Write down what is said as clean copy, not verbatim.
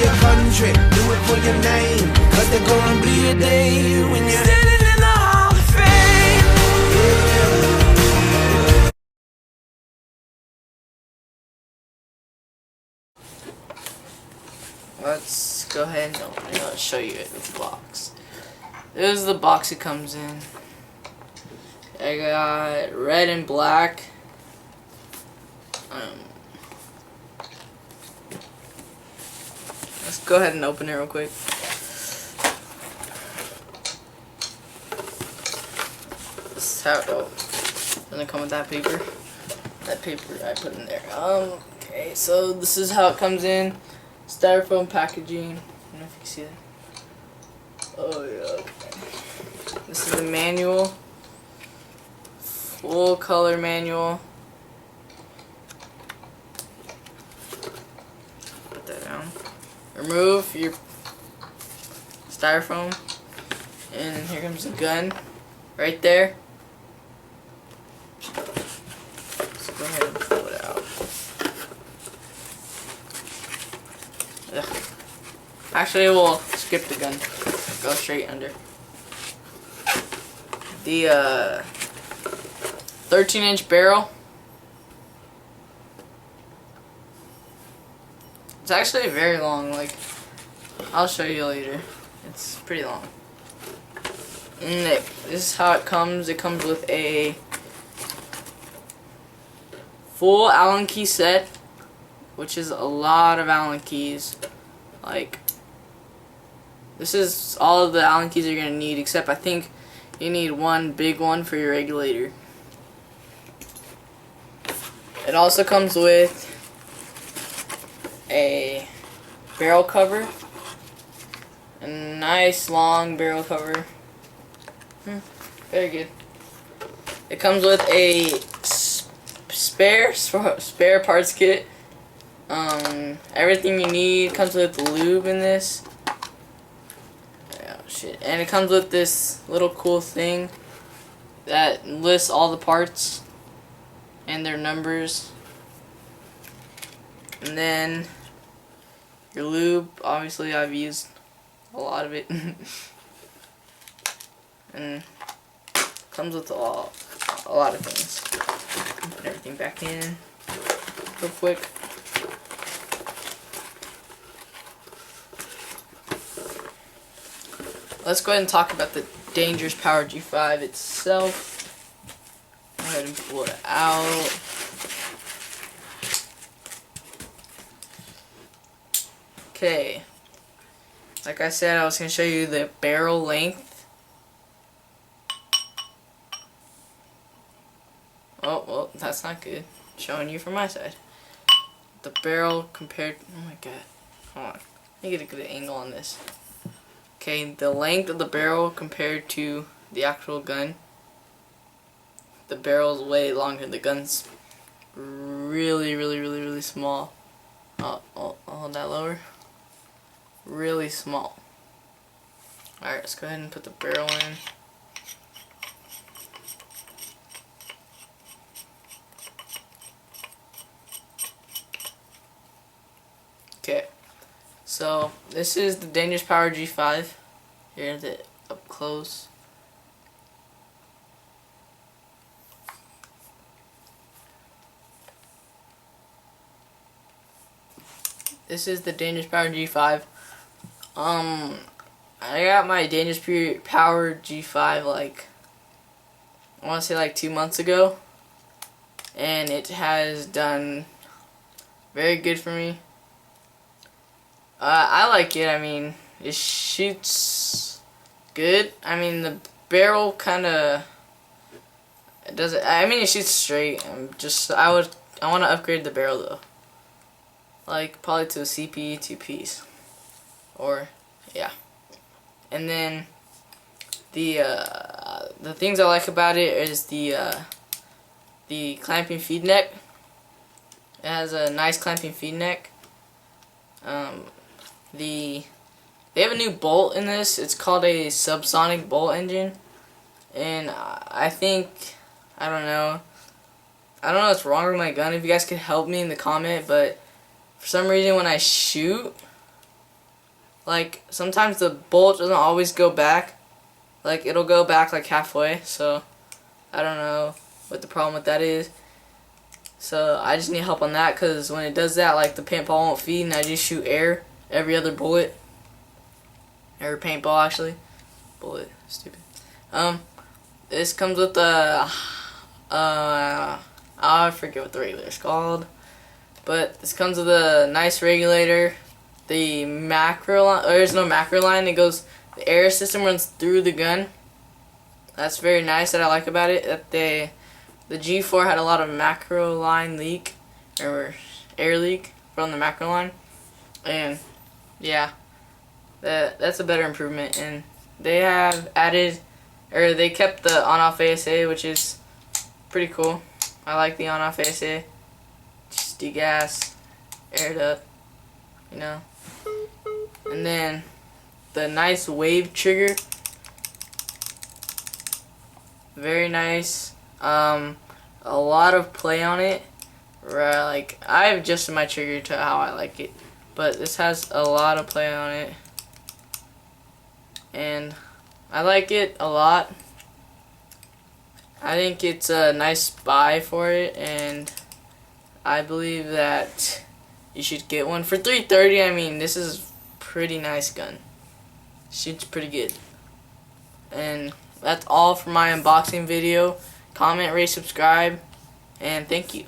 your country, do it for your name. Cause there's gonna be a day when you're standing in the Hall of Fame. Let's go ahead and open it. I'll show you the box. This is the box it comes in. I got red and black. Let's go ahead and open it real quick. This is how. Oh, doesn't come with that paper. That paper I put in there. Okay, so this is how it comes in. Styrofoam packaging. I don't know if you can see that. Oh yeah. Okay. This is the manual. Full color manual. Put that down. Remove your styrofoam. And here comes the gun. Right there. Let's go ahead and pull it out. Ugh. Actually, we'll skip the gun. Go straight under. The 13-inch barrel. It's actually very long. Like, I'll show you later. It's pretty long. And this is how it comes. It comes with a full Allen key set, which is a lot of Allen keys. Like, this is all of the Allen keys you're gonna need, except I think you need one big one for your regulator. It also comes with a barrel cover, a nice long barrel cover. Very good. It comes with a spare parts kit. Everything you need comes with lube in this. Oh shit! And it comes with this little cool thing that lists all the parts and their numbers. And then your lube. Obviously, I've used a lot of it. And comes with a lot of things. Put everything back in real quick. Let's go ahead and talk about the Dangerous Power G5 itself. Go ahead and pull it out. Okay. Like I said, I was going to show you the barrel length. Oh, well, that's not good. Showing you from my side. The barrel compared... Oh my god. Hold on. Let me get a good angle on this. Okay, the length of the barrel compared to the actual gun. The barrel's way longer. The gun's really small. I'll hold that lower. Really small. Alright, let's go ahead and put the barrel in. Okay, so this is the Dangerous Power G5. Here's it up close. This is the Dangerous Power G5. I got my Dangerous Power G5 like, I want to say like 2 months ago, and it has done very good for me. I like it. I mean, it shoots good. I mean, the barrel kind of doesn't. I mean, it shoots straight. I want to upgrade the barrel though. Like probably to a CP 2-piece, or yeah. And then the things I like about it is the clamping feed neck. It has a nice clamping feed neck. They have a new bolt in this. It's called a subsonic bolt engine, and I think I don't know what's wrong with my gun. If you guys could help me in the comment, but for some reason when I shoot, like sometimes the bolt doesn't always go back. Like it'll go back like halfway. So I don't know what the problem with that is. So I just need help on that, because when it does that, like the paintball won't feed and I just shoot air every other bullet. Or paintball actually. Bullet. Stupid. This comes with the I forget what the regulator's called. But this comes with a nice regulator. The macro line, there's no macro line. It goes, the air system runs through the gun. That's very nice that I like about it. That the G4 had a lot of macro line leak, or air leak from the macro line, and yeah, that's a better improvement. And they have added, or they kept the on-off ASA, which is pretty cool. I like the on-off ASA. Just degas, aired up, you know. And then the nice wave trigger, very nice. A lot of play on it. Right, like I've adjusted my trigger to how I like it, but this has a lot of play on it, and I like it a lot. I think it's a nice buy for it, and I believe that you should get one for $330. I mean, this is a pretty nice gun. Shoots pretty good. And that's all for my unboxing video. Comment, rate, subscribe, and thank you.